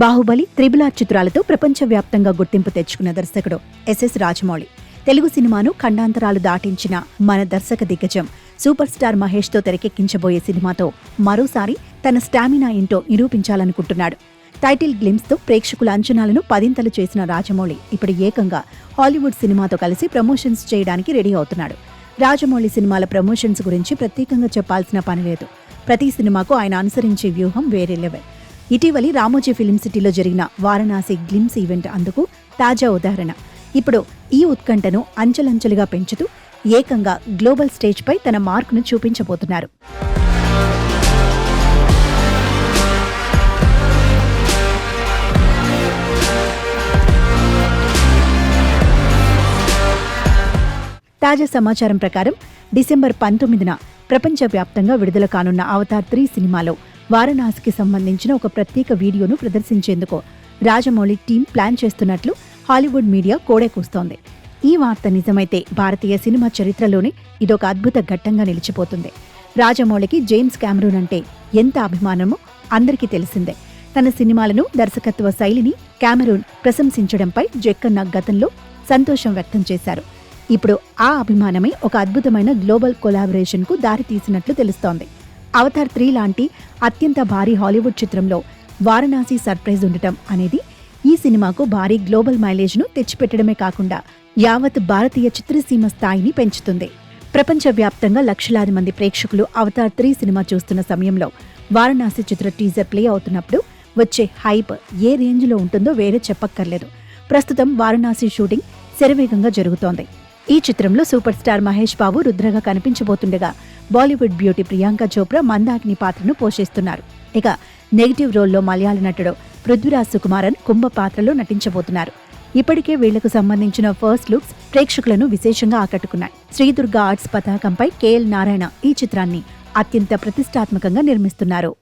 Baahubali, triple R చిత్రాలతో ప్రపంచవ్యాప్తంగా గుర్తింపు తెచ్చుకున్న దర్శకుడు ఎస్ఎస్ రాజమౌళి తెలుగు సినిమాను ఖండాంతరాలు దాటించిన మన దర్శక దిగ్గజం సూపర్ స్టార్ మహేష్తో తెరకెక్కించబోయే సినిమాతో మరోసారి తన స్టామినా ఏంటో నిరూపించాలనుకుంటున్నాడు. టైటిల్ గ్లిమ్స్తో ప్రేక్షకుల అంచనాలను పదింతలు చేసిన రాజమౌళి ఇప్పుడు ఏకంగా హాలీవుడ్ సినిమాతో కలిసి ప్రమోషన్స్ చేయడానికి రెడీ అవుతున్నాడు. రాజమౌళి సినిమాల ప్రమోషన్స్ గురించి ప్రత్యేకంగా చెప్పాల్సిన పని లేదు. ప్రతి సినిమాకు ఆయన అనుసరించే వ్యూహం వేరే లెవెల్. ఇటీవలి రామోజీ ఫిలిం సిటీలో జరిగిన వారణాసి గ్లిమ్స్ ఈవెంట్ అందుకు తాజా ఉదాహరణ. ఇప్పుడు ఈ ఉత్కంఠను అంచెలంచెలుగా పెంచుతూ ఏకంగా గ్లోబల్ స్టేజ్పై తన మార్కును చూపించబోతున్నారు. తాజా సమాచారం ప్రకారం డిసెంబర్ 19న ప్రపంచవ్యాప్తంగా విడుదల కానున్న అవతార్ 3 సినిమాలో వారణాసికి సంబంధించిన ఒక ప్రత్యేక వీడియోను ప్రదర్శించేందుకు రాజమౌళి టీం ప్లాన్ చేస్తున్నట్లు హాలీవుడ్ మీడియా కోడెకూస్తోంది. ఈ వార్త నిజమైతే భారతీయ సినిమా చరిత్రలోనే ఇదొక అద్భుత ఘట్టంగా నిలిచిపోతుంది. రాజమౌళికి జేమ్స్ కెమెరూన్ అంటే ఎంత అభిమానమో అందరికీ తెలిసిందే. తన సినిమాలను, దర్శకత్వ శైలిని కెమెరూన్ ప్రశంసించడంపై జక్కన్న గతంలో సంతోషం వ్యక్తం చేశారు. ఇప్పుడు ఆ అభిమానమే ఒక అద్భుతమైన గ్లోబల్ కొలాబరేషన్కు దారితీసినట్లు తెలుస్తోంది. అవతార్ 3 లాంటి అత్యంత భారీ హాలీవుడ్ చిత్రంలో వారణాసి సర్ప్రైజ్ ఉండటం అనేది ఈ సినిమాకు భారీ గ్లోబల్ మైలేజ్ను తెచ్చిపెట్టడమే కాకుండా యావత్ భారతీయ చిత్రసీమ స్థాయిని పెంచుతుంది. ప్రపంచవ్యాప్తంగా లక్షలాది మంది ప్రేక్షకులు అవతార్ 3 సినిమా చూస్తున్న సమయంలో వారణాసి చిత్ర టీజర్ ప్లే అవుతున్నప్పుడు వచ్చే హైప్ ఏ రేంజ్లో ఉంటుందో వేరే చెప్పక్కర్లేదు. ప్రస్తుతం వారణాసి షూటింగ్ శరవేగంగా జరుగుతోంది. ఈ చిత్రంలో super star Mahesh Babu రుద్రగా కనిపించబోతుండగా Bollywood beauty Priyanka Chopra Mandakini పాత్రను పోషిస్తున్నారు. ఇక నెగిటివ్ రోల్లో మలయాళ నటుడు పృథ్వీరాజ్ సుకుమారన్ కుంభ పాత్రలో నటించబోతున్నారు. ఇప్పటికే వీళ్లకు సంబంధించిన ఫస్ట్ లుక్స్ ప్రేక్షకులను విశేషంగా ఆకట్టుకున్నాయి. శ్రీదుర్గా ఆర్ట్స్ పతాకంపై కేఎల్ నారాయణ ఈ చిత్రాన్ని అత్యంత ప్రతిష్టాత్మకంగా నిర్మిస్తున్నారు.